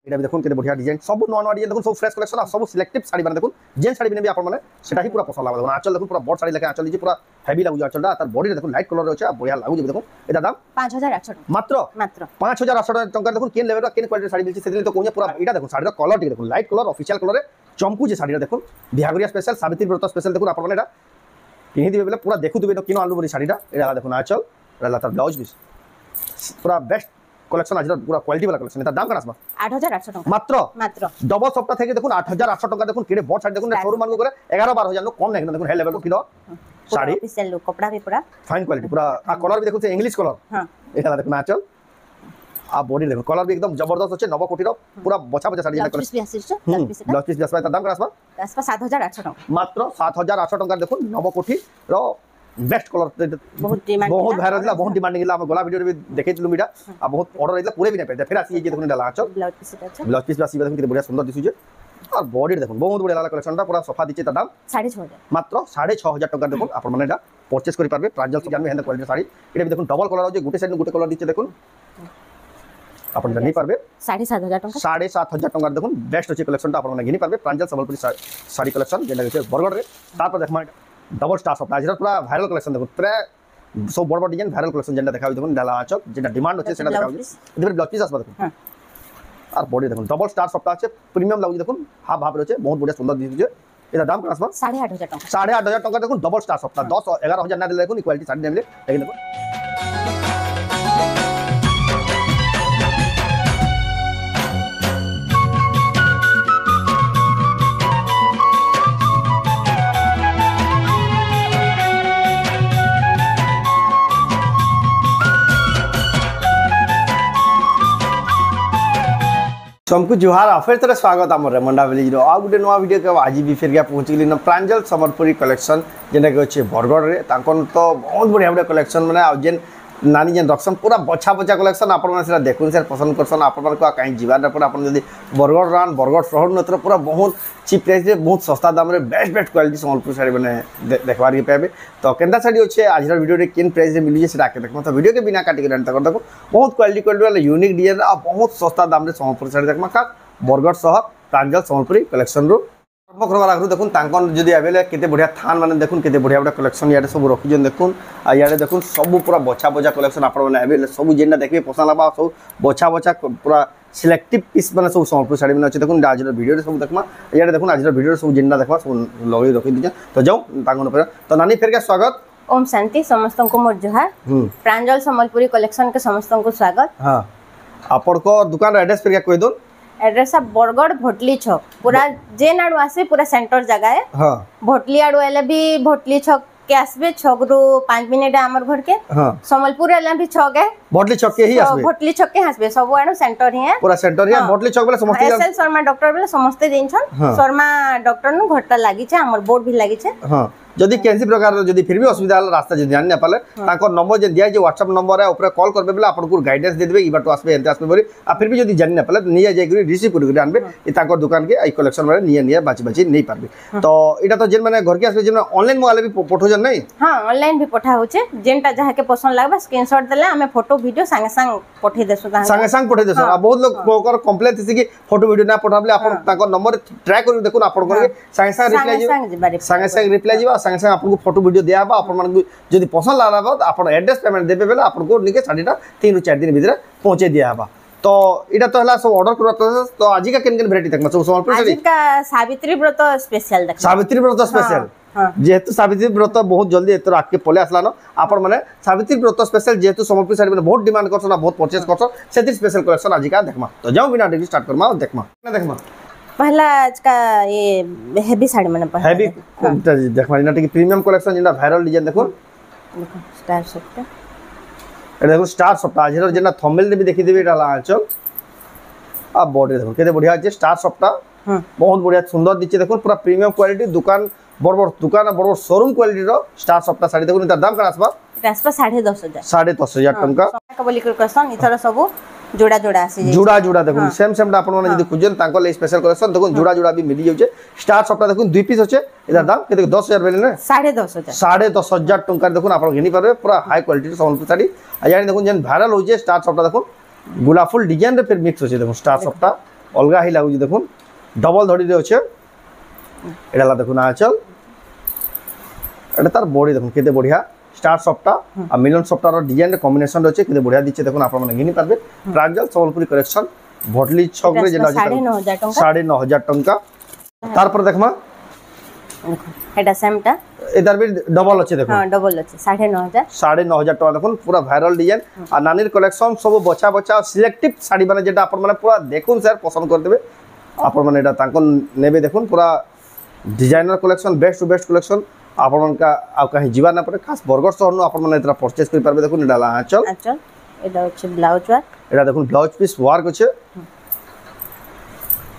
এটা দেখুন কেতে বড়িয়া ডিজাইন সব নয়া নয়া ডিজাইন দেখুন সব ফ্রেশ কালেকশন আর সব সিলেক্টিভ শাড়ি মানে দেখুন যেন শাড়ি বিনে আপন মানে সেটা হি পুরা পছন্দ লাগবে দেখুন আঁচল দেখুন পুরা বড় শাড়ি লেখা আঁচল দিছে পুরা হেভি লাগুছে আঁচলটা তার বডিটা দেখুন লাইট কালার আছে আর বড়িয়া লাগুছে দেখুন এটা দাম 5800 টাকা মাত্র 5800 টাকা দেখুন কেন লেভেল কেন কোয়ালিটির শাড়ি মিলছে সেদিন তো কোন পুরা এটা দেখুন শাড়ির কালারটি দেখুন লাইট কালার অফিশিয়াল কালারে চমকু যে শাড়িটা দেখুন বিহাগরিয়া স্পেশাল সাবিত্রী ব্রত স্পেশাল দেখুন আপন মানে এটা পিনি দিবে বলে পুরা দেখু দিবে কিনো আনলু বলি শাড়িটা এটা দেখুন আঁচল এটা তার ব্লাউজ পিস পুরা বেস্ট কলেকশন আছে পুরা কোয়ালিটি वाला কলেকশন এটা দাম কেন আসবা 8800 টাকা মাত্র ডবল সপ্তাহ থেকে দেখুন 8800 টাকা দেখুন কেড়ে বড় শাড়ি দেখুন শোরুম মান করে 11-12,000 কম নাই দেখুন হেল লেভেল কিলো শাড়ি পিসেল লুক কপড়া भी पूरा फाइन क्वालिटी पूरा आ कलर भी देखो से इंग्लिश कलर हां এটা দেখুন আঁচল आ बॉडी देखो कलर भी एकदम जबरदस्त আছে নব কোটির পুরা বছা বছা শাড়ি ব্লাউজ পিস এটা দাম কেন আসবা 7800 টাকা মাত্র 7800 টাকা দেখুন নব কোটির बेस्ट कलर बहुत भाइरल दिला बहुत डिमांडिंग दिला हम गोला वीडियो भी देखैतिलु मिडा आ बहुत ऑर्डर आइला पूरे भी नहीं पाइते फिर आसी ये देखुन डाला आचल ब्लाउज पीस आसी देखुन किते बढ़िया सुंदर दिसुजे और बॉडी देखुन बहुत बढ़िया लाला कलेक्शनटा पूरा सफा दिचे ता दाम 6500 मात्र 6500 टाका देखुन आपन माने एटा परचेज करि पारबे प्रांजल से जानबे हेंदा क्वालिटी साड़ी एटा भी देखुन डबल कलर होजे गुटे साइड गुटे कलर दिचे देखुन आपन नहीं पारबे 7500 टाका 7500 टाका देखुन बेस्ट होचे कलेक्शनटा आपन माने घिनी पारबे प्रांजल संबलपुरी साड़ी कलेक्शन जेना होचे बरगड़ रे तापर देखमा डबल स्टार सप्ताह आज पूरा भाइरल कलेक्शन देखो पूरा सब बड़ बड़ डिजाइन भाइरल कलेक्शन जेंडा देखाबी देखो डाला आचक जेंडा डिमांड होचे सेटा देखाबी इधर ब्लाउज पीस आसबा देखो हां और बॉडी देखो डबल स्टार सप्ताह আছে প্রিমিয়াম লাগু দেখো হাফ হাফ রয়েছে বহুত বড়িয়া সুন্দর দিছে এটা দাম কেন আসবা 8500 টাকা 8500 টাকা দেখো ডবল স্টার সপ্তাহ 10-11000 না দিলে দেখো কোয়ালিটি শাড়ি নেমলে দেখো सबको जुहार फिर तरह स्वागत आम रेमंडा विलेज आ गोटे नुआ वीडियो के आज भी फिर गया पहुँच गली प्रांजल संबलपुरी कलेक्शन जेनटा कि अच्छे बरगढ़ रे तो बहुत बढ़िया बढ़िया कलेक्शन मैंने जेन नानी जेन रखसन पूरा बछा बछा कलेक्शन आपण मैंने देखुन सर पसंद करसन आपण कहीं जीवार पर आप बरगढ़ रान बरगढ़ शहर नत्र पूरा बहुत चिप प्राइस रे बहुत सस्ता दाम रे best best quality Sambalpur sari मैंने देखबार के पाबे तो केनता साड़ी अच्छे आज वीडियो रे केन प्राइस रे मिली से आके देखमा तो वीडियो के बिना काटी के तक देखो बहुत क्वालिटी वाला यूनिक डिजाइन आ बहुत सस्ता दाम रे संबलपुर साड़ी देखमा का बरगढ़ शहर प्रांजल संबलपुरी कलेक्शन रो आगु देखुन जदि आवेले केते बढ़िया थान माने देखुन केते बढ़िया बढ़िया कलेक्शन याडे सब रखिजन देखुन आ याडे देखुन सब पूरा बछा बछा कलेक्शन आपण माने आवेले सब जेंडा देखबे पसंद लाबा सब बछा बछा पूरा सिलेक्टिव पीस माने सब संबलपुर साड़ी माने अछि देखुन आज वीडियो रे सब देखमा याडे देखुन आज वीडियो रे सब जेंडा देखबा सब लगै रखि दिजा तो जाऊ तांगन पर तो नानी फेर के स्वागत ओम शांति समस्त को मोर जोहार प्रांजल संबलपुरी कलेक्शन के समस्त को स्वागत हां आपण को दुकान एड्रेस फेर के कहि दो एड्रेस बरगढ़ भोटली छक पूरा जेन आडू आसे पूरा सेंटर जगह है हां भोटली आडू एले भी भोटली छक के आसबे छक रो 5 मिनिट हमर घर के हां संबलपुर एले भी छक है भोटली छक के ही आसबे भोटली छक के आसबे सब आडू सेंटर ही है पूरा सेंटर ही है भोटली छक वाला समस्त एसएल शर्मा डॉक्टर वाला समस्त देन छन शर्मा डॉक्टर नु घरटा लागि छे हमर बोर्ड भी लागि छे हां जदि कैंसी प्रकार जदि फिर भी असुविधा रास्ता जदि जान न पाले ताको नंबर जे दिया जे व्हाट्सएप नंबर है ऊपर कॉल करबे बेला आपन को गाइडेंस दे देबे ई बाटो आसबे एंते आसबे बोली आ फिर भी जदि जान न पाले निया जाय करी रिसीव कर आनबे ई ताको दुकान के ई कलेक्शन माने निया बाची बाची नहीं पारबे तो एटा तो जेन माने घर के आसबे जेन ऑनलाइन मोबाइल भी पठो जन नहीं हां ऑनलाइन भी पठा होचे जेनटा जहा के पसंद लागबा स्क्रीनशॉट देले हमें फोटो वीडियो संगे संग पठे देसु संगे पठे देसु आ बहुत लोग कोकर कंप्लेंट थि कि फोटो वीडियो ना पठाबले आपन ताको नंबर ट्राई कर देखुन आपन को संगे रिप्लाई जीवा संगे आपन को फोटो वीडियो दिया बा अपन मन जदी पसंद लागला अपन एड्रेस पेमेंट देबे बेला अपन को निके साडीटा 3 ରୁ 4 दिन भीतर पहुंचे दिया बा तो इटा तो हला सब ऑर्डर करत तो आज का केन केन वैरायटी तक सब संबलपुर साड़ी आज का सावित्री व्रत स्पेशल देख सावित्री व्रत स्पेशल जेहेतु सावित्री व्रत बहुत जल्दी एतर आके पले आसला न अपन माने सावित्री व्रत स्पेशल जेहेतु संबलपुर साड़ी में बहुत डिमांड करछन बहुत परचेज करछन सेतिर स्पेशल कलेक्शन आज का देखमा तो जाऊ बिना डेली स्टार्ट करमा देखमा पहला आज का ये हेवी साड़ी माने हेवी देखमा इना टिक प्रीमियम कलेक्शन जिना वायरल डिजाइन देखो स्टार सप्ता ए देखो स्टार सप्ता आज जेना थंबनेल रे भी देखि देबे डाला आंचल आ बॉडी देखो केते बढ़िया जे स्टार सप्ता बहुत बढ़िया सुंदर दिचे देखो पूरा प्रीमियम क्वालिटी दुकान बड़ शोरूम क्वालिटी रो स्टार सप्ता साड़ी देखो इनका दाम का आसबा 10,500 टंका का बोली कलेक्शन इथरा सब जोड़ा जोड़ा आसी जोड़ा देखो सेम सेम अपन माने जदी खुजन तांको ले स्पेशल कलेक्शन देखो जोड़ा भी मिली जाउचे स्टार सप्ता देखो 2 पीस होचे इधर दाम केते 10,000 बेले ने 10,500 टंका देखो आपण घेनी पारबे पूरा हाई क्वालिटी संबलपुर साड़ी आ जानि देखो जेन वायरल होचे स्टार सप्ता देखो गुलाब फुल डिजाइन रे फिर मिक्स होचे देखो स्टार सप्ता अलगा ही लागुची देखुन डबल धड़ी रे अच्छे एटा ला देखुन आंचल एटा तार बॉडी देखुन केते बढ़िया स्टार सफ्टा आ मिलन सफ्टार डिजाइन कॉम्बिनेशन अच्छे केते बढ़िया दिचे देखुन आपण माने घिनी पारबे प्रांजल संबलपुरी कलेक्शन भटली छक रे जेना 9,500 टका 9,500 टंका तार पर देखमा देखो एटा सेमटा एदार भी डबल अच्छे देखो हां डबल अच्छे 9,500 9,500 टका देखुन पूरा वायरल डिजाइन आ नानीर कलेक्शन सब बचा बचा सिलेक्टिव साड़ी माने जेटा आपण माने पूरा देखुन सर पसंद कर देबे आपण माने एटा तांको नेबे देखुन पूरा designer collection best to best collection आपण मन का आ कहीं जीवा ना पड़े खास बरगढ़ शहर नु आपण माने एतरा परचेज कर पारबे देखुन एटा आंचल आंचल एटा अच्छे ब्लाउज वर्क एटा देखुन ब्लाउज पीस वर्क अच्छे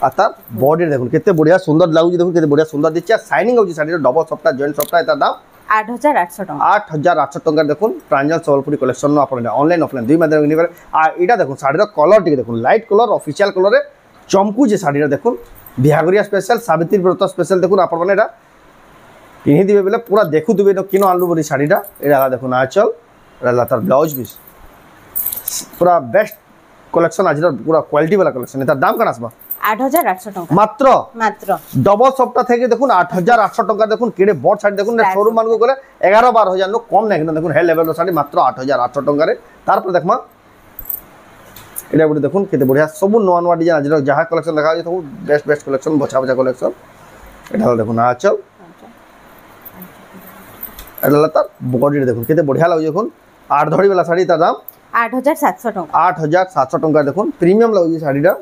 आ तार बॉडी देखुन केते बढ़िया सुंदर लागु देखुन केते बढ़िया सुंदर दिच्चा शाइनिंग होची साड़ी डबल सफ्टा जॉइंट सफ्टा एता दाम 8,800 टका 8,800 टका देखुन प्रांजल संबलपुरी कलेक्शन नु आपण ऑनलाइन ऑफलाइन दुई माध्यम नि पारे आ एटा देखुन साड़ी रो कलर टिके देखुन लाइट कलर ऑफिशियल कलर रे चमकू जे साड़ी रे देखुन बिहागरिया स्पेशल सावित्री व्रत स्पेशल देखुन आपण माने एटा पिनि दिबे बेले पूरा देखु दिबे न किनो आलू बरी साड़ीटा एटा देखुन आंचल एटा तार ब्लाउज पीस पूरा बेस्ट कलेक्शन आज पूरा क्वालिटी वाला कलेक्शन एटा दाम कना आसबा 8,800 टका मात्र डबल सफ्टा थे देखुन 8,800 टका देखुन केडे बड़ साड़ी देखुन शोरूम मान को गले 11-12,000 नो कम नहीं देखुन हे लेवल रो साड़ी मात्र 8,800 टका रे तार पर देखमा एटा गुडी देखुन केते बढ़िया सब नवा नवा डिजाइन आज जहा कलेक्शन देखा जे सब बेस्ट बेस्ट कलेक्शन बचा बचा कलेक्शन एटा देखुन आंचल एटा तार बॉडी देखुन केते बढ़िया लागो देखुन 8 धड़ी वाला साड़ी तार दाम 8,700 टका 8,700 टका देखुन प्रीमियम लागो साड़ीटा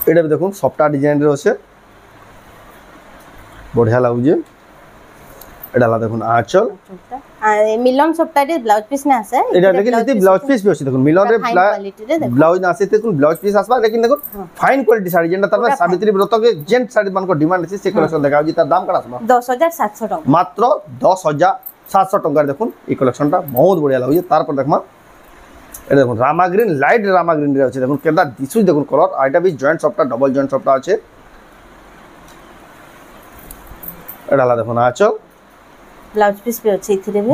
एटा भी देखुन सफ्टा डिजाइन रे আছে बढ़िया लागुजे एटा ला देखुन आंचल मिलन सफ्टा रे ब्लाउज पीस ना आसे एटा लेकिन इति ब्लाउज पीस भी अछि देखुन मिलन रे ब्लाउज ना आसे देखुन ब्लाउज पीस आसबा लेकिन देखुन फाइन क्वालिटी साड़ी जेंटा तार सावित्री व्रत के जेंट साड़ी मान को डिमांड अछि से कलेक्शन देखाउ जी तार दाम करा आसबा 10,700 टका मात्र 10,700 टका देखुन ई कलेक्शन टा बहुत बढ़िया लागुजे तार पर देखमा एटा देखुन Rama green light Rama green रे अछि देखुन केदा दिसु देखुन कलर आइटा भी जॉइंट सफ्टा डबल जॉइंट सफ्टा अछि एटा ला देखुन आंचल ब्लाउज पीस भी अछि इथिरे भी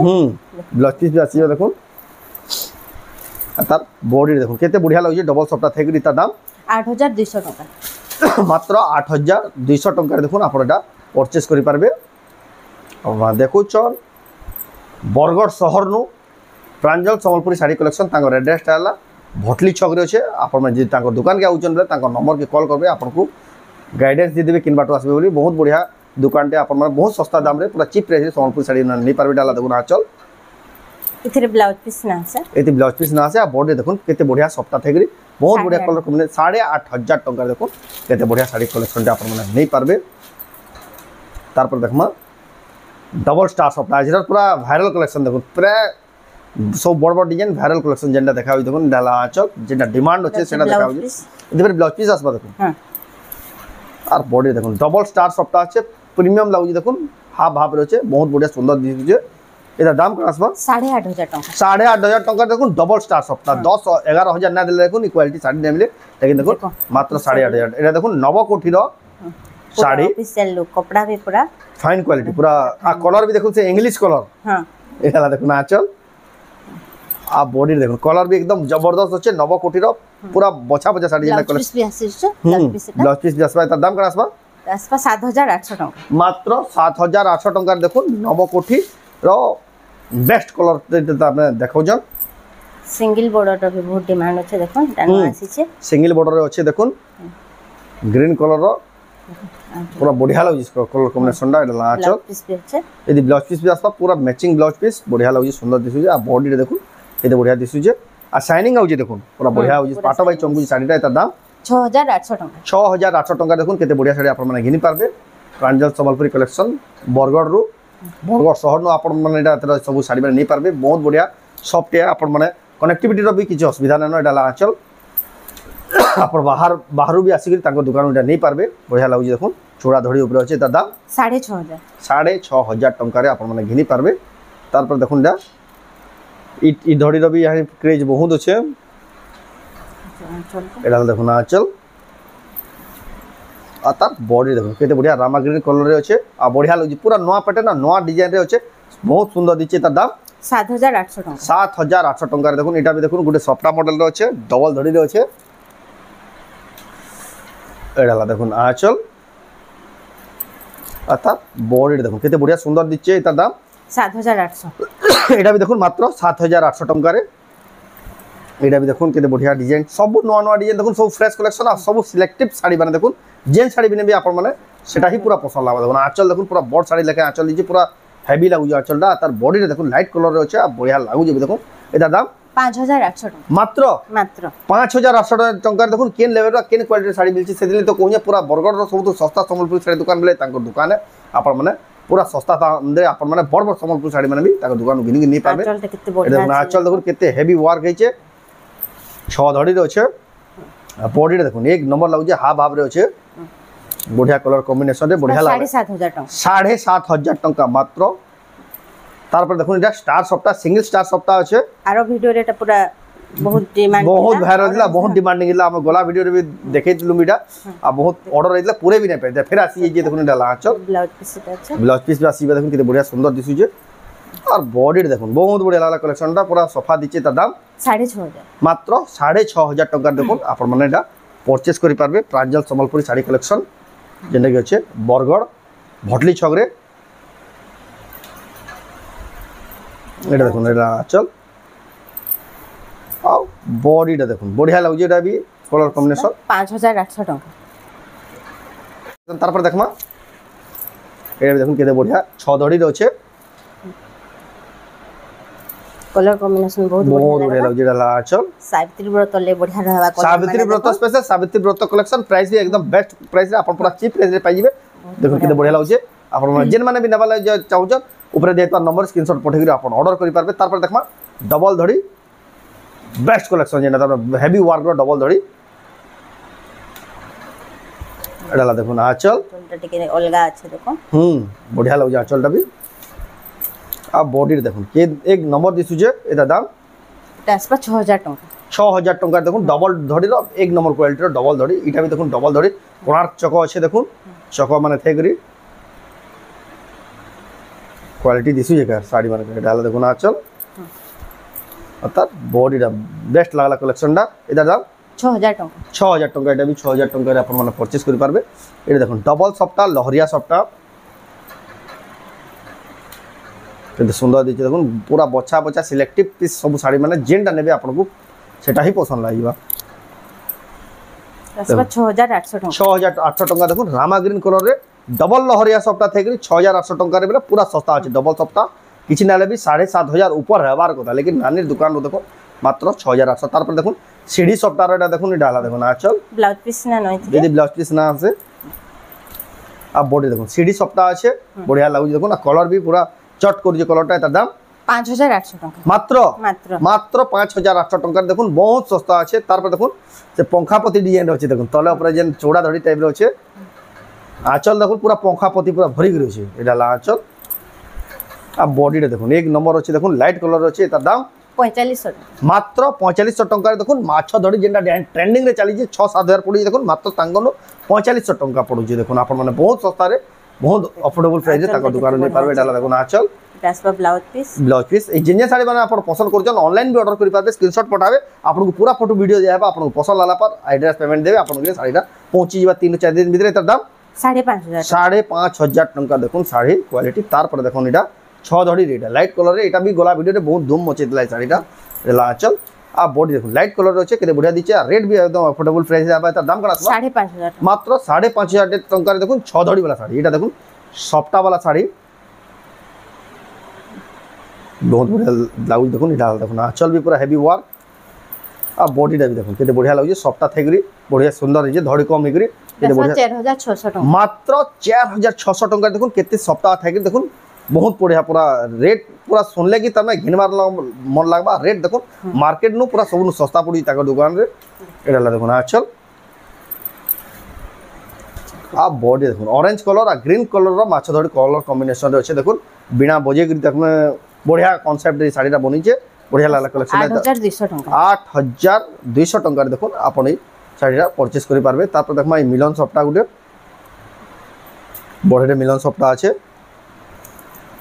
ब्लाउज पीस भी अछि देखुन तार बॉडी देखुन केते बढ़िया लागुजे डबल सफ्टा थेकरी ता दाम 8,200 टका मात्र 8,200 टका रे देखुन आपण एटा परचेज करि पारबे और देखु चल बरगढ़ शहर नु प्रांजल संबलपुरी साड़ी कलेक्शन तांको एड्रेस टा भटली छक रे छे आपण जे तांको दुकान के आउचन रे तांको नंबर के कॉल करबे आपण को गाइडेंस दे देबे किन बाटो आसबे बोली बहुत बढ़िया दुकान टे आपण माने बहुत सस्ता दाम रे पूरा चीप प्राइस रे संबलपुरी साड़ी नै पारबे डाला देखुन आंचल इथिरे ब्लाउज पीस ना आसे एति ब्लाउज पीस ना आसे आ बॉडी देखुन केते बढ़िया सफ्टा थेगरी बहुत बढ़िया कलर कॉम्बिनेशन 8,500 टका देखुन केते बढ़िया साड़ी कलेक्शन टे आपण माने नै पारबे तार पर देखमा डबल स्टार सफ्टा आज पूरा वायरल कलेक्शन देखुन पूरा सब बड़ बड़ डिजाइन वायरल कलेक्शन जेंटा देखा होई देखुन डाला आंचल जेंटा डिमांड होचे सेटा देखा होई इधर ब्लाउज पीस आसबा देखुन हां और बॉडी देखुन डबल स्टार सफ्टा আছে प्रीमियम लागु देखुन हाफ हाफ रहचे बहुत बढ़िया सुंदर दिसुचे एटा दाम करा आसबा 8,500 टका 8,500 टका देखुन डबल स्टार सफ्टा 10-11,000 ना देले देखुन क्वालिटी साड़ी नै मिले लेकिन देखुन मात्र 8,500 एटा देखुन नव कोठी रो साड़ी ऑफिशियल लुक कपड़ा भी पूरा फाइन क्वालिटी पूरा आ कलर भी देखुन से इंग्लिश कलर हां एटा देखुन आंचल आ बॉडी देखो कलर भी एकदम जबरदस्त होचे नव कोटी रो पूरा बछा बछा साड़ी जेना कलर भी आसीछ ब्लाउज पीस भी आसबा दाम करा आसबा 7,800 टका मात्र 7,800 टका देखो नव कोठी रो बेस्ट कलर आपने देखौ जन सिंगल बॉर्डर रो भी बहुत डिमांड होचे देखो डानो आसीछ सिंगल बॉर्डर रे होचे देखुन ग्रीन कलर रो पूरा बढ़िया लागु इसको कलर कॉम्बिनेशन डा एला आंचल पीस भी होचे यदि ब्लाउज पीस भी आसबा पूरा मैचिंग ब्लाउज पीस बढ़िया लागु सुंदर दिसु आ बॉडी रे देखुन एते बढ़िया दिसु जे आ शाइनिंग आउजे देखुन पूरा बढ़िया आउजे पाटो बाई चमकु साड़ीटा एता दाम 6,800 टका 6,800 टका देखुन केते बढ़िया साड़ी आपण माने घिनि पारबे प्रांजल संबलपुरी कलेक्शन बरगढ़ रु बरगढ़ शहर नु आपण माने एटा एतर सब साड़ी माने नै पारबे बहुत बढ़िया सॉफ्ट है आपण माने कनेक्टिविटी रो भी किछ असुविधा नै न एटा आंचल आपण बाहर भी आसी तांको दुकान एटा नै पारबे बढ़िया लागु देखुन छोड़ा धड़ी ऊपर अछि एता दाम 6,500 टका रे आपण माने घिनि पारबे तार पर देखुन डा ई धड़ी रो भी यहाँ क्रेज बहुत अच्छे एटा देखुन आंचल आ तार बॉडी देखुन केते बढ़िया रामा ग्रीन कलर रे अच्छे आ बढ़िया लगि पूरा नवा पैटर्न आ नवा डिजाइन रे अच्छे बहुत सुंदर दिचे तार दाम 7,800 टका 7,800 टका रे देखुन एटा भी देखुन गुटे सफ्टा मॉडल रे अच्छे डबल धड़ी रे अच्छे এটা হলো দেখুন আঁচল আর তার বডিটা দেখুন কেতে বঢ়িয়া সুন্দর দিচ্ছে এটার দাম 7800 এটা বি দেখুন মাত্র 7800 টঙ্কারে এটা বি দেখুন কেতে বঢ়িয়া ডিজাইন সব নয়া নয়া ডিজাইন দেখুন সব ফ্রেশ কালেকশন আর সব সিলেক্টিভ শাড়ি মানে দেখুন যেন শাড়ি বিনে আপন মানে সেটা হি পুরা পছন্দ লাগবে দেখুন আঁচল দেখুন পুরা বড় শাড়ি লেখা আঁচল দিচ্ছে পুরা হেভি লাগুছে আঁচলটা আর তার বডিটা দেখুন লাইট কালার আছে আর বঢ়িয়া লাগুছে দেখুন এটার দাম 5800 টাকা মাত্র মাত্র 5800 টঙ্কার দেখুন কেন লেভেল কেন কোয়ালিটির শাড়ি মিলছে সেদিন তো কৌনে পুরা বরগড়র সবুঠ সস্তা সম্বলপুর শাড়ি দোকান মিলে তাঙ্কর দোকানে আপন মানে পুরা সস্তা দামে আপন মানে বড় বড় সম্বলপুর শাড়ি মানে বি তাঙ্কর দোকান ঘিনি ঘিনি পাবে আঁচলটা কেতে এটা বড় দেখুন আঁচল দেখুন কেতে হেভি ওয়ার্ক হয়েছে 6 ধড়ি রয়েছে বডিটা দেখুন এক নম্বর লাগুছে হাফ হাফ রয়েছে বঢ়িয়া কলর কম্বিনেশন রে বঢ়িয়া লাগে 7500 টাকা 7500 টঙ্কা মাত্র তারপর দেখুন এটা স্টার সফটা সিঙ্গেল স্টার সফটা আছে আরো ভিডিও এটা পুরা বহুত ডিমান্ড बहुत भाइरल ला बहुत डिमांडिंग ला हम गोला वीडियो रे भी देखे दिलु मीडा आ बहुत ऑर्डर रहिला पूरे भी नहीं पे फिर आसी जे देखुन डाला आंचल ब्लाउज पिस এটা আছে ब्लाउज पीस भी आसी देखुन किते बढ़िया सुंदर दिसु जे और बॉडी देखुन बहुत बढ़िया लागला कलेक्शन टा पूरा सफा दिचे ता दाम 6500 मात्र 6500 टका देखुन आपन माने एटा परचेज करि पारबे प्रांजल संबलपुरी साड़ी कलेक्शन जेने कि আছে बरगड़ भटली छक रे এটা দেখুন এটা আঁচল আর বডিটা দেখুন বঢ়িয়া লাগুছে এটা বি কলর কম্বিনেশন 5800 টাকা তারপর দেখমা এটা দেখুন কেতে বঢ়িয়া 6 ধড়ি রয়েছে কলর কম্বিনেশন বহুত বঢ়িয়া লাগুছে এটা আঁচল সাবিত্রী ব্রত লে বঢ়িয়া रहबा সাবিত্রী ব্রত স্পেশাল সাবিত্রী ব্রত কালেকশন প্রাইস বি একদম বেস্ট প্রাইস রে আপন পুরা চিপ প্রাইস রে পাই যাবে দেখুন কেতে বঢ়িয়া লাগুছে আপন যেন মানে বি নেবা লাগে চাহুছন উপরে দেইতা নম্বর স্ক্রিনশট পঠাই করে আপন অর্ডর করি পারবে তারপর দেখমা ডবল ধড়ি बेस्ट कलेक्शन जेना तार हेवी वर्क रो डबल धड़ी एडाला देखो ना आंचल এটা টিকে অলগা আছে দেখো बढ़िया लागो आंचलटा भी आ बॉडी देखो के एक नंबर दिसु जे एटा दाम এটা আসবা 6000 টাকা 6000 टंका देखो डबल धड़ी रो एक नंबर क्वालिटी रो डबल धड़ी इटा भी देखो डबल धड़ी कोणार्क चको আছে देखो चको माने थेगरी क्वालिटी दिसु जे का साड़ी माने एडाला देखो ना आंचल অর্থাৎ বডিটা বেস্ট লাগলা কালেকশনটা এটা দাম 6000 টাকা 6000 টাকা এটা বি 6000 টাকায় আপন মানে পারচেজ করি পারবে এটা দেখুন ডবল সফটা লহরিয়া সফটা কিন্তু সুন্দর দিচ্ছে দেখুন পুরা বছা বছা সিলেক্টিভ পিস সব শাড়ি মানে যেটা নেবে আপনাকে সেটা হি পছন্দ লাগবে আসবা 6800 টাকা 6800 টাকা দেখুন রামা গ্রিন কালারে ডবল লহরিয়া সফটা থেকে 6800 টাকার বেলা পুরা সস্তা আছে ডবল সফটা किसी ना भी 7500 ऊपर रहबार कथा लेकिन नानी दुकान देखो मात्र 6800 तारपर देखो सीढ़ी सफ्टार এটা দেখুন ডালা দেখুন আঁচল ব্লাউজ পিস না নয় যদি ব্লাউজ পিস না আছে আর বডি দেখুন সিডি সফটা আছে বড়িয়া লাগুছে দেখুন আর কলর भी पूरा চট করছে কলরটা এটার দাম 5800 টাকা মাত্র মাত্র মাত্র 5800 টাকার দেখুন বহুত সস্তা আছে তারপর দেখুন যে পঙ্খাপতি ডিজাইন আছে দেখুন তলে উপরে যেন চৌড়া ধড়ি টাইপের আছে আঁচল দেখুন পুরা পঙ্খাপতি পুরা ভরি রয়েছে এটা লা আঁচল আর বডিটা দেখুন এক নম্বর আছে দেখুন লাইট কালার আছে এটার দাম 4500 মাত্র 4500 টাকার দেখুন মাছ ধরি যেটা ট্রেন্ডিং রে চালিছে 6-7000 পড়ুছে দেখুন মাত্র তাঙ্গন 4500 টাকা পড়ুছে দেখুন আপন মানে বহুত সস্তারে বহুত অফোর্ডেবল প্রাইসে তাক দোকানে নিয়ে পারবে এটা দেখুন আঁচল আসবা ব্লাউজ পিস এই জিনিস শাড়ি মানে আপন পছন্দ করছেন অনলাইন भी অর্ডর করি পারবে স্ক্রিনশট পঠাবে আপনাকে পুরা ফটো ভিডিও দেবা আপনাকে পছন্দ লাগলা পর অ্যাড্রেস পেমেন্ট দেবে আপনাকে শাড়িটা পৌঁছে যাবে 3-4 দিন ভিতরে এটার দাম 5500 5500 টাকা দেখুন শাড়ি কোয়ালিটি তারপরে দেখুন এটা 6 ধড়ি রেট লাইট কলর এটা भी गोला वीडियो रे बहुत धूम मचे दिला শাড়িটা এলা আঁচল আর বডি দেখুন লাইট কলর আছে কেতে বড়িয়া দিচ্ছে আর রেট भी একদম অফোর্ডেবল প্রাইস আছে তার দাম কত আছে 5500 মাত্র 5500 টাকার দেখুন 6 ধড়ি वाला শাড়ি এটা দেখুন সফটা वाला শাড়ি बहुत बढ़िया ब्लाउज देखুন এটা দেখুন আঁচল भी पूरा हेवी वर्क আর বডিটা भी দেখুন কেতে বড়িয়া লাগুছে সফটা থেগরি বড়িয়া সুন্দর হইছে ধড়ি কম হইগরি কেতে বড়িয়া 4600 টাকা মাত্র 4600 টাকা দেখুন কেতে সফটা থেগরি দেখুন बहुत बढ़िया पूरा रेट पूरा सुनले कि तमे घिनबार मन लागबा रेट देखो मार्केट नु पूरा सब सस्ता पड़ी ताकर दुकान रे एडाला देखो आंचल आ बॉडी देखो ऑरेंज कलर आ ग्रीन कलर रो माछ धड़ी कलर कॉम्बिनेशन रे अछि देखो बिना बजे गिरी तक में बढ़िया कांसेप्ट रे साड़ीटा बनिचे बढ़िया लागला कलेक्शन 8200 টাকা 8200 টাকা देखो आपण এই শাড়িটা পারচেজ করি পারবে তারপর দেখো এই মিলন শপটা গুটে বড়িতে মিলন শপটা আছে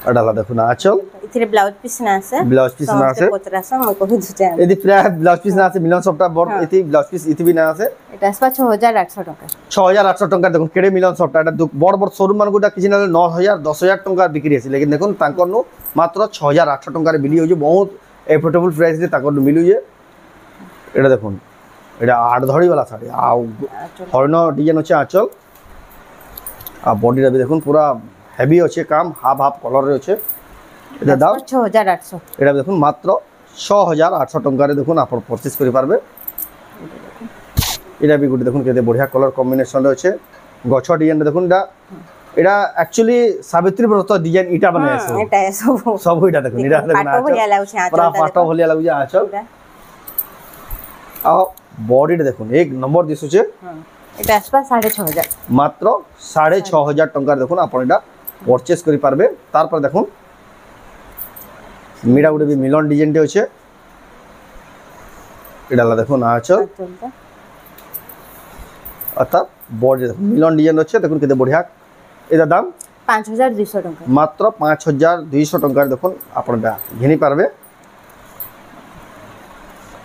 এডালা দেখুন আঁচল ইথিরে ব্লাউজ পিস না আছে ব্লাউজ পিস না আছে পচরাস মই কহি দুতে এদি প্রায় ব্লাউজ পিস না আছে মিলন সফটা বড় এতি ব্লাউজ পিস ইতি বি না আছে এটা আসবা 6800 টাকা 6800 টাকা দেখুন কেড়ে মিলন সফটা এটা বড় বড় শোরুম মান গুটা কিছু না 9000 10000 টাকা বিক্রি আছে লেকিন দেখুন তাঙ্কর নু মাত্র 6800 টাকার বিলি হইছে বহুত এফোর্ডেবল প্রাইস রে তাঙ্কর নু মিলুছে এটা দেখুন এটা 8 ধড়ি वाला শাড়ি আর হরন ডিজাইন হচ্ছে আঁচল আর বডিটা দেখুন পুরা হেভি আছে কাম হাফ হাফ কলর রে আছে এটা দাম 6800 এটা দেখুন মাত্র 6800 টাকারে দেখুন আপন পারচেজ করি পারবে এটা বি গুটি দেখুন কেতে বঢ়িয়া কলর কম্বিনেশন আছে গছ ডিজাইন দেখুন এটা অ্যাকচুয়ালি সাবিত্রী ব্রত ডিজাইন এটা বানায় আছে এটা সব এটা দেখুন এটা দেখুন পাটো ভলিয়া লাগুছে পুরা পাটো ভলিয়া লাগুছে আঁচল আর বডিটা দেখুন এক নম্বর দিছুছে এটা আসবা 6500 মাত্র 6500 টাকার দেখুন আপন এটা পারচেজ করি পারবে তারপর দেখুন মিডা গুটি বি মিলন ডিজাইনটি আছে এটা দেখুন আঁচল অর্থাৎ বডি দেখুন মিলন ডিজাইন আছে দেখুন কেতে বঢ়িয়া এটা দাম 5200 টাকা মাত্র 5200 টাকার দেখুন আপনারা ঘিনি পারবে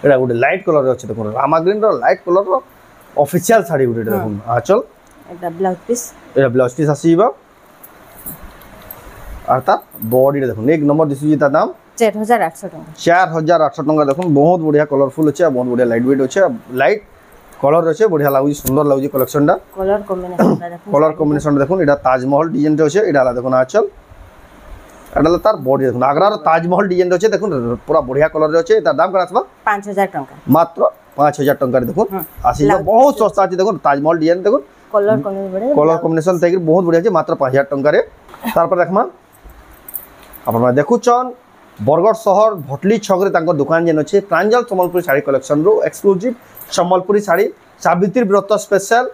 এটা গুটি লাইট কলর আছে দেখুন রামা গ্রিন র লাইট কলর র অফিশিয়াল শাড়ি গুটি দেখুন আঁচল এটা ব্লাউজ পিস এটা ব্লাউজ পিস আসিবা অর্থাৎ বডিটা দেখুন এক নম্বর দিছি যেটা দাম 4800 টাকা 4800 টাকা দেখুন বহুত বঢ়িয়া কালারফুল আছে বহুত বঢ়িয়া লাইট ওয়েট আছে লাইট কলর আছে বঢ়িয়া লাগুছি সুন্দর লাগুছি কালেকশনটা কলর কম্বিনেশনটা দেখুন কলর কম্বিনেশনটা দেখুন এটা তাজমহল ডিজাইনটা আছে এটা দেখুন আঁচল এটা তার বডি দেখুন আগ্রার তাজমহল ডিজাইনটা আছে দেখুন পুরা বঢ়িয়া কলর আছে তার দাম কত আসবা 5000 টাকা মাত্র 5000 টাকার দেখুন আসিবা বহুত সস্তা আছে দেখুন তাজমহল ডিজাইন দেখুন কলর কম্বিনেশন থেকে বহুত বঢ়িয়া আছে মাত্র 5000 টাকারে তারপর দেখমা আপনারা দেখুছন বরগড় শহর ভটলি ছকরে তাঙ্কর দোকান যেন আছে প্রাঞ্জল সম্বলপুরী শাড়ি কলেকশন রো exclusive Sambalpuri sari Savitri Brata special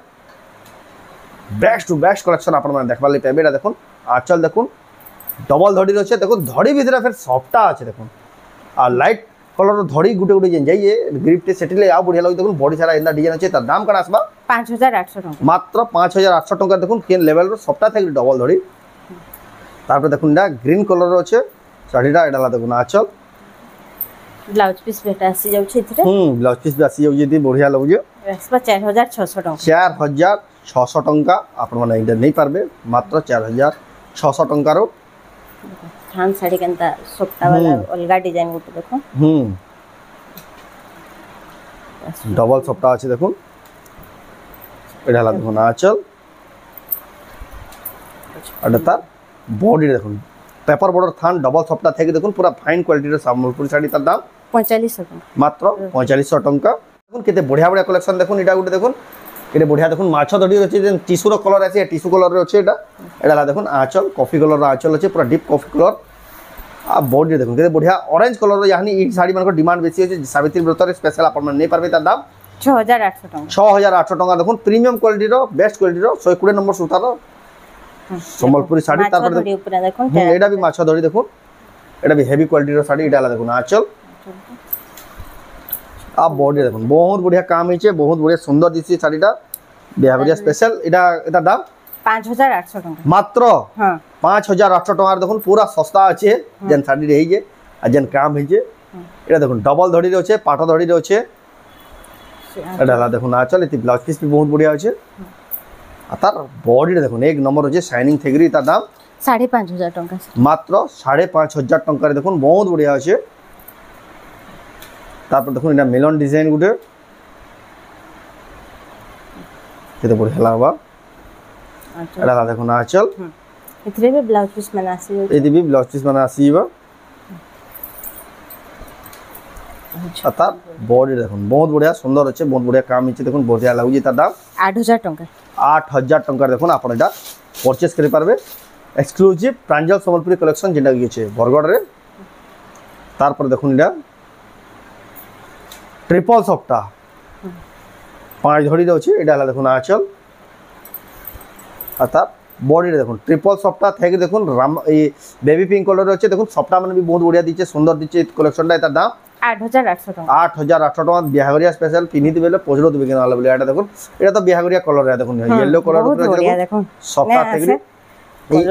best to best collection আপনারা দেখবার লাগি পাবে এটা দেখুন আঁচল দেখুন ডবল ধড়ি রয়েছে দেখুন ধড়ি ভিতরে ফের সফটটা আছে দেখুন আর লাইট কলর ধড়ি গুটে গুটে যেন যাইয়ে গ্রিপটে সেটিলে আও বঢ়িয়া লাগে দেখুন বডি সারা এন্ডা ডিজাইন আছে তার দাম কত আসবা 5800 টাকা মাত্র 5800 টাকা দেখুন কেন লেভেল সফটটা থাকে ডবল ধড়ি তারপর দেখুন এটা গ্রিন কলর আছে শাড়িটা এটা দেখুন আঁচল ব্লাউজ পিস বেটা আসি যাଉଛି এথিরে ব্লাউজ পিস আসি যাଉଛି দি বঢ়িয়া লাগুছে আসবা 4600 টাকা 4600 টাকা আপন মানে এটা নেই পারবে মাত্র 4600 টাকার থান শাড়ি কেনতা সপ্তা वाला অলগা ডিজাইন গুলো দেখো ডবল সপ্তা আছে দেখুন এটা দেখুন আঁচল এটা তার বডি দেখুন পেপার বর্ডার থান ডবল সপ্তা থেকে দেখুন পুরা ফাইন কোয়ালিটির সম্বলপুরি শাড়ি তার দাম 4500 টাকা মাত্র 4500 টাকা দেখুন কেতে বঢ়িয়া বঢ়িয়া কালেকশন দেখুন এটা গুটে দেখুন এটা বঢ়িয়া দেখুন মাছ ধড়ি আছে যে টিস্যুর কলর আছে টিস্যু কলর আছে এটা দেখুন আঁচল কফি কলর আঁচল আছে পুরা ডিপ কফি কলর আর বডি দেখুন কেতে বঢ়িয়া অরেঞ্জ কলর ইয়ানি এই শাড়ি মানক ডিমান্ড বেশি আছে সাবিত্রী ব্রতর স্পেশাল আপনারা নেই পারবে তার দাম 6800 টাকা 6800 টাকা দেখুন প্রিমিয়াম কোয়ালিটির বেস্ট কোয়ালিটির 120 নম্বর সুতার সম্বলপুরি শাড়ি তারপরে দেখুন এটা বি মাছ ধড়ি দেখুন এটা বি হেভি কোয়ালিটির শাড়ি এটা দেখুন আঁচল আর বডি দেখুন বহুত বঢ়িয়া কাম হয়েছে বহুত বঢ়িয়া সুন্দর দিছি শাড়িটা বিহাবরিয়া স্পেশাল এটা দাম 5800 টাকা মাত্র 5800 টাকার দেখুন পুরা সস্তা আছে যেন শাড়ি রয়েছে আর যেন কাম হয়েছে এটা দেখুন ডবল ধড়ি রয়েছে পাটা ধড়ি রয়েছে এটা দেখুন আঁচল এটি ব্লাউজ পিস বহুত বঢ়িয়া আছে আর তার বডিটা দেখুন এক নম্বর হচ্ছে শাইনিং থেগরি তার দাম 5500 টাকা মাত্র 5500 টাকার দেখুন বহুত বঢ়িয়া আছে তারপর দেখুন এটা মেলন ডিজাইন গুটে কেতে বঢ়িয়া লাগবা এটা দেখুন আঁচল এথিরে বি ব্লাউজ পিস মানে আসি এই দিবি ব্লাউজ পিস মানে আসিবা আর তার বডি দেখুন বহুত বঢ়িয়া সুন্দর আছে বহুত বঢ়িয়া কাম হচ্ছে দেখুন বঢ়িয়া লাগুছে তার দাম 8000 টাকা 8000 টাকার দেখুন আপনারা এটা পারচেজ করে পারবে এক্সক্লুসিভ প্রাঞ্জল সম্বলপুরি কালেকশন যেটা গিয়েছে বরগড়রে তারপরে দেখুন এটা ট্রিপল সফটা 5 ধড়ি রয়েছে এটা দেখুন আঁচল আর তার বডিটা দেখুন ট্রিপল সফটা থেকে দেখুন এই বেবি পিঙ্ক কলর রয়েছে দেখুন সফটা মানে বি বহুত বঢ়িয়া দিচ্ছে সুন্দর দিচ্ছে কালেকশনটা তার দাম 8800 টাকা 8800 টাকা বিহাগরিয়া স্পেশাল পিনি দিবে পজরো দিবে কিনা বলে এটা দেখুন এটা তো বিহাগরিয়া কলর দেখুন ইয়েলো কলর উপরে দেখুন সফটা থেকে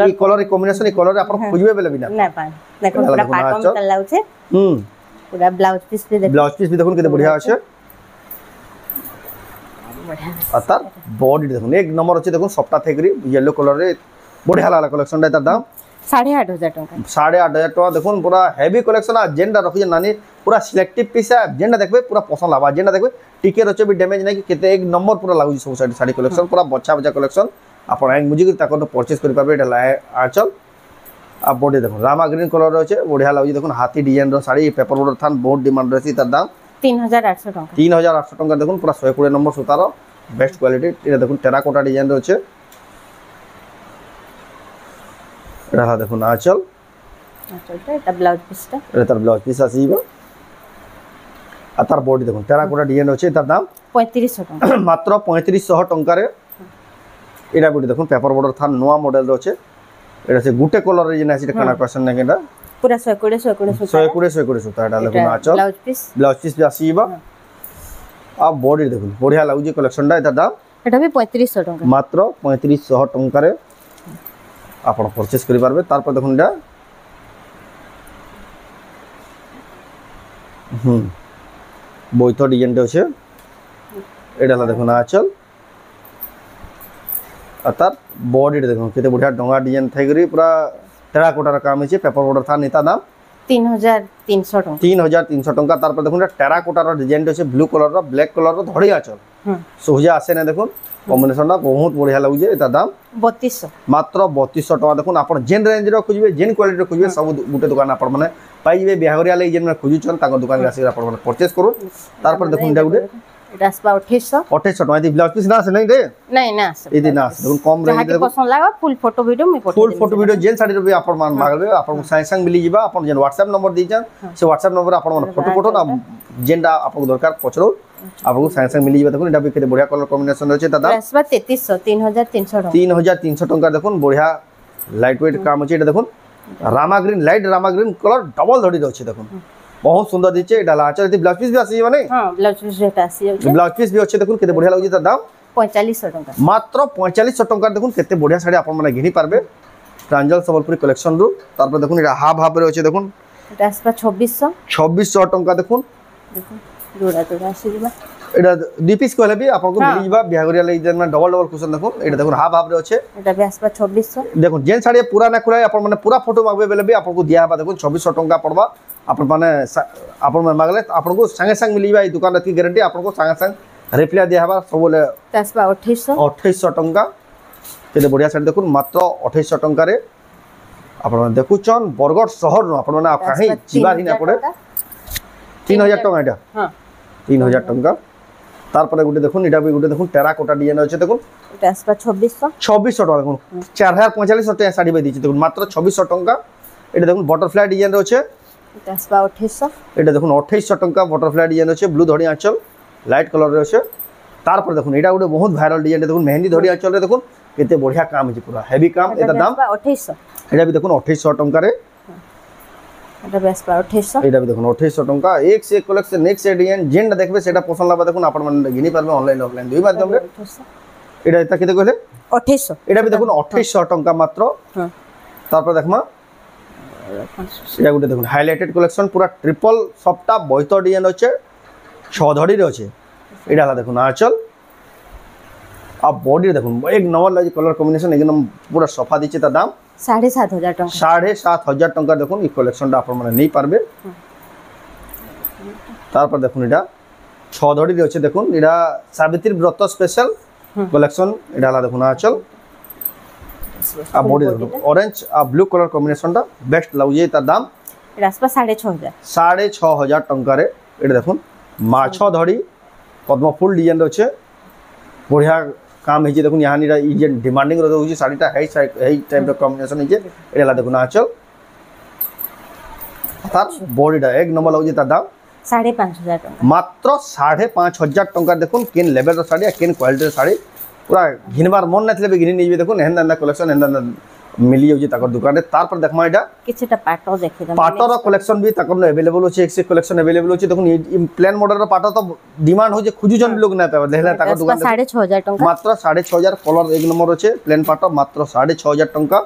এই কলর কম্বিনেশন এই কলর আপন খুঁজবে বেলে বিনা না পান দেখুন পুরা পাটম কল লাউছে পুরা ব্লাউজ পিস भी দেখুন ব্লাউজ পিস भी দেখুন কেতে বঢ়িয়া আছে আর তার বডি দেখুন এক নম্বর আছে দেখুন সফটা থেকরি ইয়েলো কলর রে বঢ়িয়া লাগলা কালেকশনটা তার দাম 8,500 টাকা 8,500 টাকা দেখুন পুরা হেভি কালেকশন আর যেটা রখি নানি পুরা সিলেক্টিভ পিস যেটা দেখবে পুরা পছন্দ হবা যেটা দেখবে টিকে রচে भी ড্যামেজ নাই কি কেতে এক নম্বর পুরা লাগু সব শাড়ি কালেকশন পুরা বচ্চা বচ্চা কালেকশন আপন এক মুজি তাকে परचेज করি পারবে এটা আঁচল আর বডি দেখুন রামা গ্রিন কলর রয়েছে বঢ়িয়া লাগুଛି দেখুন হাতি ডিজাইন র শাড়ি পেপার বর্ডার থান বহুত ডিমান্ড রয়েছে তার দাম 3,800 টাকা 3,800 টাকা দেখুন পুরা 120 নম্বর সুতার বেস্ট কোয়ালিটি এটা দেখুন টেরাকোটা ডিজাইন রয়েছে এটা দেখুন আঁচল আঁচলটা এটা ব্লাউজ পিসটা এটা তার ব্লাউজ পিস আসিব আর তার বডি দেখুন টেরাকোটা ডিজাইন রয়েছে তার দাম 3500 টাকা মাত্র 3500 টাকারে এটা বডি দেখুন পেপার বর্ডার থান নোয়া মডেল রয়েছে এটা হচ্ছে গুটে কলরের যে আছে এটা কানা কোশ্চেন না এটা পুরা 120 সুতা এটা দেখুন আঁচল ব্লাউজ পিস भी আসিব আর বডি দেখুন বঢ়িয়া লাগুଛି কালেকশনটা এটা দাম এটা भी 3500 টাকা মাত্র 3500 টাকারে আপন परचेज করি পারবে তারপর দেখুন এটা বইতো ডিজাইনটা আছে এটা দেখুন আঁচল আর তার বডিটা দেখুন কেতে বঢ়িয়া ডঙ্গা ডিজাইন থাইকরি পুরা টেরাকোটার কাম আছে পেপার বর্ডার থান নেতা দাম 3,300 টাকা 3,300 টাকা তারপর দেখুন এটা টেরাকোটার ডিজাইনটা আছে ব্লু কালার ব্ল্যাক কালার ধড়ি আঁচল সোজা আসে না দেখুন কম্বিনেশনটা বহুত বঢ়িয়া লাগুছে এটা দাম 3200 মাত্র 3200 টাকা দেখুন আপন যেন রেঞ্জর খুঁজবে যেন কোয়ালিটির খুঁজবে সব গুটে দোকান আপন মানে পাইবে বিহাগরিয়া লাগি যেন খুঁজুছন তাଙ୍କ দোকানে আসি আপন মানে परचेज করুন তারপর দেখুন এটা গুটে এটা আসবা 2800 টাকা দি ব্লাউজ পিস না আছে নাই রে নাই না আছে এই না আছে দেখুন কম রেঞ্জ যাকে পছন্দ লাগা ফুল ফটো ভিডিও মে পঠাই ফুল ফটো ভিডিও যেন শাড়ি রবি আপন মান মাগবে আপন সাং সাং মিলি ଯିବା আপন যেন WhatsApp নম্বর দিছন সে WhatsApp নম্বর আপন মানে ফটো ফটো না যেনটা আপন দরকার পছরো আপন সাং সাং মিলি ଯିବା দেখুন এটা কেতে বঢ়িয়া কালার কম্বিনেশন রয়েছে দাদা আসবা 3300 টাকা 3,300 টাকা দেখুন বঢ়িয়া লাইট ওয়েট কাম আছে এটা দেখুন রামা গ্রিন লাইট রামা গ্রিন কালার ডবল ধড়ি রয়েছে দেখুন बहुत सुंदर दीचे এটা আঁচল দি ব্লাউজ পিস भी আসি মানে हां ब्लाउज पिस যেটা আসি যাচ্ছে ব্লাউজ পিস भी আছে দেখুন কেতে বঢ়িয়া লাগুছে তার দাম 4500 টাকা মাত্র 4500 টাকা দেখুন কেতে বঢ়িয়া শাড়ি আপন মানে ঘিনি পারবে প্রাঞ্জল সম্বলপুরি কালেকশন রু তারপর দেখুন এটা হাফ হাফ রয়েছে দেখুন এটা আসবা 2600 টাকা দেখুন জোড়া জোড়া আসি দিবা এটা দুই পিস কইলে भी आपन को मिली ଯିବା বিহাগরিয়া লাগি যেন ডবল ডবল কুশন দেখুন এটা দেখুন হাফ হাফ রয়েছে এটা भी আসবা 2600 দেখুন যেন শাড়ি পুরা না খুলাই আপন মানে পুরা ফটো মাগবে বেলে भी आपन को दिया हबा देखुन 2600 টাকা পড়বা আপন মানে আপন মানে মাগলে আপন को संगे संग मिली बा ई दुकान की गारंटी आपन को संगे संग रिप्लाई दिया हबा सब बोले আসবা 2800 টাকা কেতে বঢ়িয়া শাড়ি দেখুন মাত্র 2800 টাকা রে আপন দেখুচন বরগড় শহর ন আপন মানে কাহি জিবা হি না পড়ে 3000 টাকা এটা হ্যাঁ 3000 টাকা তারপরে গুটে দেখুন এটা গুটে দেখুন টেরাকোটা ডিজাইন আছে দেখুন এটা আসবা 2600 টাকা দেখুন 4045 টাকা শাড়ি বে দিয়েছে দেখুন মাত্র 2600 টাকা এটা দেখুন বাটারফ্লাই ডিজাইন রয়েছে এটা আসবা 2800 এটা দেখুন 2800 টাকা বাটারফ্লাই ডিজাইন আছে ব্লু ধড়ি আঁচল লাইট কালার রয়েছে তারপর দেখুন এটা গুটে বহুত ভাইরাল ডিজাইন দেখুন মেহেন্দি ধড়ি আঁচল রে দেখুন কেতে বঢ়িয়া কাম আছে পুরা হেভি কাম এটা দাম 2800 এটা भी দেখুন 2800 টাকা রে এটা भी আসবা 2800 এটা भी দেখুন 2800 টাকা এক সে কালেকশন নেক্সট ডিজাইন যেটা দেখবে সেটা পছন্দ লাগবে দেখুন আপন মানে ঘিনি পারবে অনলাইন অফলাইন দুই মাধ্যমে এটা এটা কেতে কইলে 2800 এটা भी দেখুন 2800 টাকা মাত্র হ্যাঁ তারপর দেখমা এটা গুটে দেখুন হাইলাইটেড কালেকশন পুরা ট্রিপল সবটা বইতো ডিজাইন আছে ছধড়ি রয়েছে এটা হলা দেখুন আঁচল আর বডি দেখুন এক নরমাল লাগে কালার কম্বিনেশন একদম পুরা সফা দিচ্ছে তার দাম 7500 টাকা 7500 টাকা দেখুন এই কালেকশনটা আপন মানে নেই পারবে তারপর দেখুন এটা ছধড়ি রয়েছে দেখুন এটা সাবিত্রী ব্রত স্পেশাল কালেকশন এটা হলা দেখুন আঁচল আর বডি দেখুন অরেঞ্জ আর ব্লু কালার কম্বিনেশনটা বেস্ট লাগুছে তার দাম এটা আসবা 6500 6500 টাকা রে এটা দেখুন মাছ ধড়ি পদ্ম ফুল ডিজাইন রয়েছে বঢ়িয়া কাম হয়েছে দেখুন यहाँ निरा ई जे डिमांडिंग रहुଛି শাড়িটা এই টাইপর কম্বিনেশন হয়েছে এটা দেখুন আঁচল তার বডিটা এক নম্বর লাগুছে তার দাম 5500 টাকা মাত্র 5500 টাকা দেখুন কেন লেভেলর শাড়ি আর কেন কোয়ালিটির শাড়ি পুরা ঘিনবার মন না থাকলে ঘিনি নিয়ে দেখুন হেন্দা কালেকশন হেন্দা মিলি যাচ্ছে তাকর দোকানে তারপর দেখমা এটা কিছুটা পাটো দেখি দাম পাটর কালেকশন भी তাকর अवेलेबल আছে এক সে কালেকশন अवेलेबल আছে দেখুন প্লেন মডেলর পাটো তো ডিমান্ড হচ্ছে খুঁজুজন লোক না পাবে দেখলে তাকর দোকানে 6500 টাকা মাত্র 6500 কলর এক নম্বর আছে প্লেন পাটো মাত্র 6500 টাকা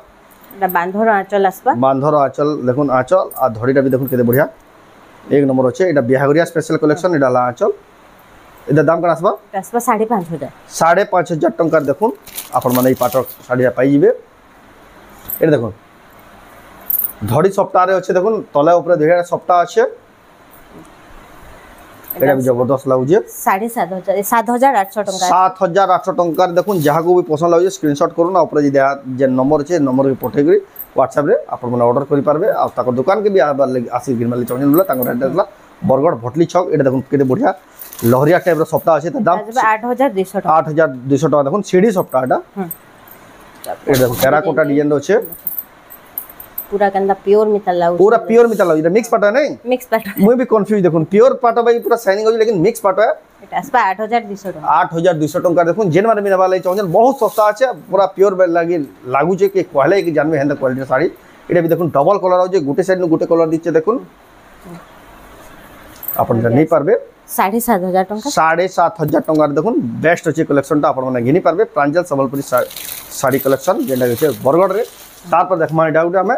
এটা বান্ধর আঁচল আসবা বান্ধর আঁচল দেখুন আঁচল আর ধড়িটা বি দেখুন কেতে বঢ়িয়া এক নম্বর আছে এটা বিহাগরিয়া স্পেশাল কালেকশন এটা লা আঁচল এটা দাম কেন আসবা এটা আসবা 5,500 5,500 টঙ্কার দেখুন আপন মানে এই পাটর শাড়িটা পাই যাবে এটা দেখুন ধড়ি সপ্তাহে আছে দেখুন তলে উপরে দুইটা সপ্তাহ আছে এটা জবরদস্ত লাগুছে 7,800 টাকা 7,800 টঙ্কার দেখুন যাহাকু বি পছন্দ লাগুছে স্ক্রিনশট করুন উপরে যে নম্বর আছে নম্বর পঠাই করি হোয়াটসঅ্যাপ রে আপন মানে অর্ডার করি পারবে আর তাকে দোকান কে বি আবার আসি গিরমালি চাউনি বলে তাঙ্কর এড্রেস লা বরগড় ভটলি ছক এটা দেখুন কেতে বঢ়িয়া লহরিয়া টাইপর সপ্তাহ আছে তার দাম 8,200 টাকা 8,200 টাকা দেখুন সিডি সপ্তাহটা এটা দেখুন টেরাকোটা ডিজাইন আছে पूरा कंदा प्योर मिताल लाउ पूरा प्योर मिताल लाउ এটা মিক্স পাটা নাই मिक्स पाट মুই বি কনফিউজ দেখুন পিওর পাটা ভাই পুরা শাইনিং আছে লেকিন মিক্স পাটা এটা আসবা 8,200 টাকা 8,200 টাকা দেখুন যেন মানে মিনা वाला চাউন বহুত সস্তা আছে পুরা পিওর লাগুছে কি কহলে কি জানবে হেন কোয়ালিটি শাড়ি এটা বি দেখুন ডবল কলর আছে গুটে সাইড নু গুটে কলর দিচ্ছে দেখুন আপন জানি পারবে 7,500 টাকা 7,500 টাকার দেখুন বেস্ট আছে কালেকশনটা আপন মানে ঘিনি পারবে প্রাঞ্জল সম্বলপুরি শাড়ি কালেকশন যেটা হচ্ছে বরগড় রে তারপর দেখমা এটা গুটে আমি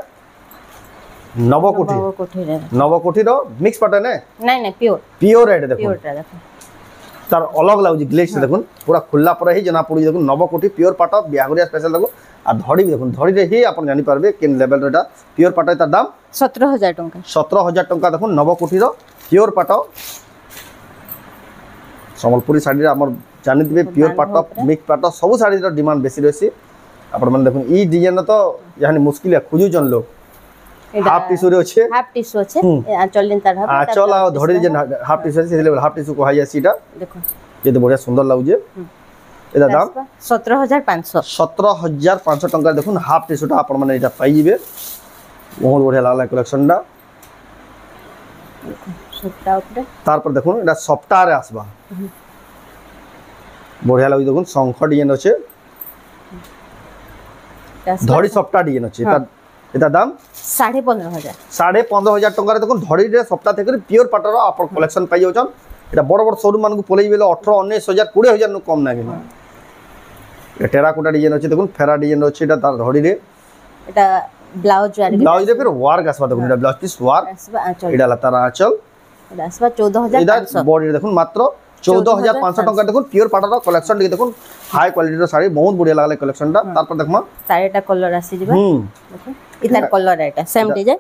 নবকোঠির মিক্স পাটা না নাই নাই পিওর পিওর এটা দেখুন পিওরটা দেখুন তার অলগ লাগুছে গ্লেজ দেখুন পুরা খোলা পরে হি জনা পড়ি দেখুন নবকোঠি পিওর পাটা বিয়াগরিয়া স্পেশাল দেখুন আর ধড়ি দেখুন ধড়িরে হি আপন জানি পারবে কেন লেভেল এটা পিওর পাটা তার দাম 17,000 টাকা 17,000 টাকা দেখুন নবকোঠির পিওর পাটা সম্বলপুরি শাড়ির আমার জানি দিবে পিওর পাটা মিক্স পাটা সব শাড়ির ডিমান্ড বেশি রয়েছে আপন মানে দেখুন এই ডিজাইন তো জানি মুশকিল খুঁজুছন লোক হাফ টিস্যু রে আছে হাফ টিস্যু আছে আঁচল দিন তার হাফ আঁচল আর ধড়ি যে হাফ টিস্যু আছে সেটা হাফ টিস্যু কোহাই আছে এটা দেখুন যেটা বড়িয়া সুন্দর লাগুছে এটা দাম 17,500 17,500 টাকা দেখুন হাফ টিস্যুটা আপন মানে এটা পাই যাবে বহুত বড়িয়া লাগলা কালেকশনটা সপ্তাহ উপরে তারপর দেখুন এটা সপ্তাহে আসবা বড়িয়া লাগুছে দেখুন শঙ্খ ডিজাইন আছে ধড়ি সপ্তাহ ডিজাইন আছে এটা দাম 15,500 15,500 টাকা দেখুন ধড়ির সপ্তাহ থেকে পিওর পাটর আপন কালেকশন পাই যাচ্ছেন এটা বড় বড় শোরুম মানুষ পলাই বেলে 18,19,000 20,000 নু কম না কিন্তু টেরাকোটা ডিজাইন আছে দেখুন ফেরা ডিজাইন আছে এটা তার ধড়িরে এটা ব্লাউজ রে ফির ওয়ার্ক আসবা দেখুন এটা ব্লাউজ পিস ওয়ার্ক আসবা আঁচল এটা লাতার আঁচল এটা আসবা 14,500 বডি দেখুন মাত্র 14,500 টাকা দেখুন পিওর পাটর কালেকশন দেখুন হাই কোয়ালিটির শাড়ি বহুত বড়িয়া লাগলে কালেকশনটা তারপর দেখমা শাড়িটা কলর আসি দিবা দেখুন ইতার কলর এটা সেম ডিজাইন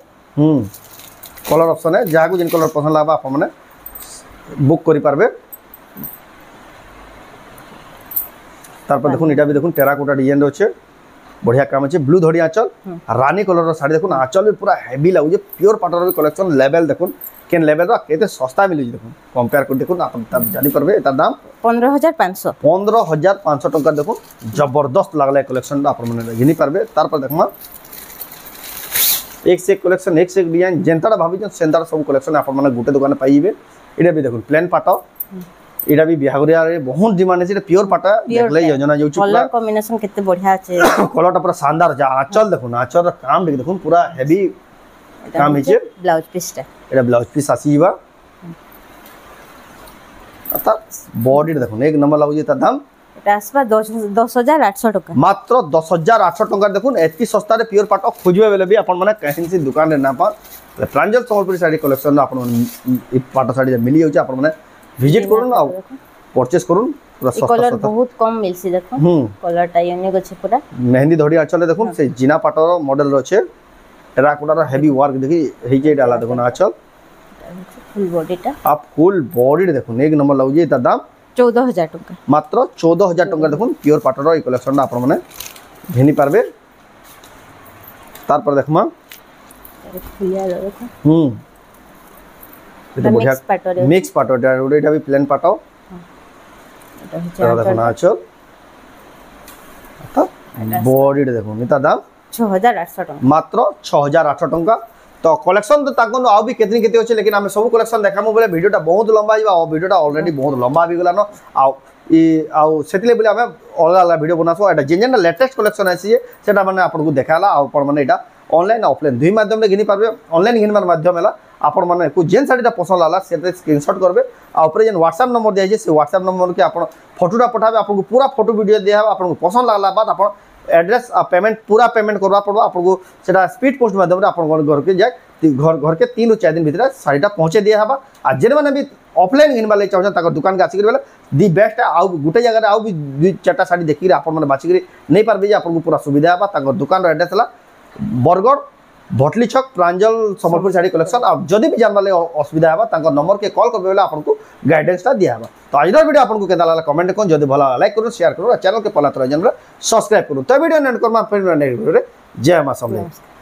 কলর অপশনে যাহাকু যেন কলর পছন্দ লাগবা আপন মানে বুক করি পারবে তারপর দেখুন এটা বি দেখুন টেরাকোটা ডিজাইন রয়েছে বড়িয়া কাম আছে ব্লু ধড়ি আঁচল আর রানী কলর শাড়ি দেখুন আঁচল পুরা হেভি লাগুছে পিওর পাটর কালেকশন লেভেল দেখুন কেন লেভেল কেতে সস্তা মিলুছে দেখুন কম্পেয়ার করে দেখুন আপন জানি পারবে এটার দাম 15,500 15,500 টাকা দেখুন জবরদস্ত লাগলে কালেকশনটা আপন মানে ঘিনি পারবে তারপর দেখমা एक से एक कलेक्शन एक से एक डिजाइन जेनताड़ा भाबिछन सेंताड़ा सब कलेक्शन आपन माने गुटे दुकाने पाइबे एटा भी देखुन प्लेन पाटा एटा भी बिहागरिया रे बहुत डिमांड है पियोर पाटा देखले योजना जो कलर कॉम्बिनेशन केते बढ़िया আছে कलरटा पूरा शानदार जा आंचल देखुन आंचल काम देखुन पूरा हेवी काम हिचे ब्लाउज पिसटा एटा ब्लाउज पिस आसीबा अता बॉडी देखुन एक नंबर लागु जे तार दाम এটা আসবা 10,800 টাকা মাত্র 10,800 টাকা দেখুন এতকি সস্তারে পিওর পাট খুঁজবে বেলে বি আপন মানে কাহিনসি দোকানে না পা প্রাঞ্জল সম্বলপুরি শাড়ি কালেকশন আপন এই পাট শাড়ি মিলি যাচ্ছে আপন মানে ভিজিট করুন আর পারচেজ করুন পুরো সস্তা কলর বহুত কম মিলছি দেখুন কলরটা ইউনিক আছে পুরা মেহেন্দি ধড়ি আঁচলে দেখুন সেই জিনা পাটর মডেল রয়েছে টেরাকোটার হেভি ওয়ার্ক দেখি হেইছে ডালা দেখুন আঁচল ফুল বডিটা আপ ফুল বডি দেখুন এক নম্বর লাগুছে তার দাম 14,000 টাকা মাত্র 14,000 টাকা দেখুন পিওর পাটর এই কালেকশনটা আপন মানে ঘিনি পারবে তারপর দেখমা খুলিয়া দেখো এটা বড়িয়া মিক্স পাটর এটা भी প্লেন পাটাও এটা হচ্ছে দেখুন আঁচল তো বডি দেখুন এটা দাম 6,800 টাকা মাত্র 6,800 টাকা तो कलेक्शन तो ताको आउ भी केतनी केते होचे लेकिन हम सब कलेक्शन देखामु बोले वीडियोटा बहुत लंबा आइबा और वीडियोटा ऑलरेडी बहुत लंबा आबि गेलानो आउ ई आउ सेतिले बोले हम अलग अलग वीडियो बनासो एटा जेन लेटेस्ट कलेक्शन आसी सेटा माने आपन को देखाला आ ऊपर माने एटा ऑनलाइन ऑफलाइन दुई माध्यम रे घिनी पारबे ऑनलाइन घिनबार माध्यम हला आपण माने को जेन साड़ीटा पसंद लागला से स्क्रीनशॉट करबे आ ऊपर जेन व्हाट्सएप नंबर दिया छै से व्हाट्सएप नंबर के आपण फोटोटा पठाबे आपन को पूरा फोटो वीडियो दिया आपन को पसंद लागला बाद आपण एड्रेस आ पेमेंट पूरा पेमेंट करबा पड़बो आपन को सेटा स्पीड पोस्ट माध्यम रे आपन घर के जाय घर के 3 ରୁ 4 दिन भीतर साड़ीटा पहुंचे दिया हबा आ जेन माने भी ऑफलाइन घिनबा ले चाहछन ताकर दुकान के आसी बेले दी बेस्ट आउ गुटे जगह रे आउ भी 2-4टा साड़ी देखि आपन माने बाछि करी नै पारबे जे आपन को पूरा सुविधा हबा ताकर दुकान रो एड्रेस हला बरगढ़ भटली छक प्रांजल संबलपुर साड़ी कलेक्शन अब जदि भी जानबा ले असुविधा हबा ताकर नंबर के कॉल करबे बेले आपन को गाइडेंसटा दिया हबा तो आज वीडियो आपन को केदा लागला कमेंट कोन जदि भला लाइक करू शेयर करू चैनल के पहला तरह जनबा सब्सक्राइब करू तो वीडियो एंड करमा फिर नेक्स्ट वीडियो रे जय मां समले।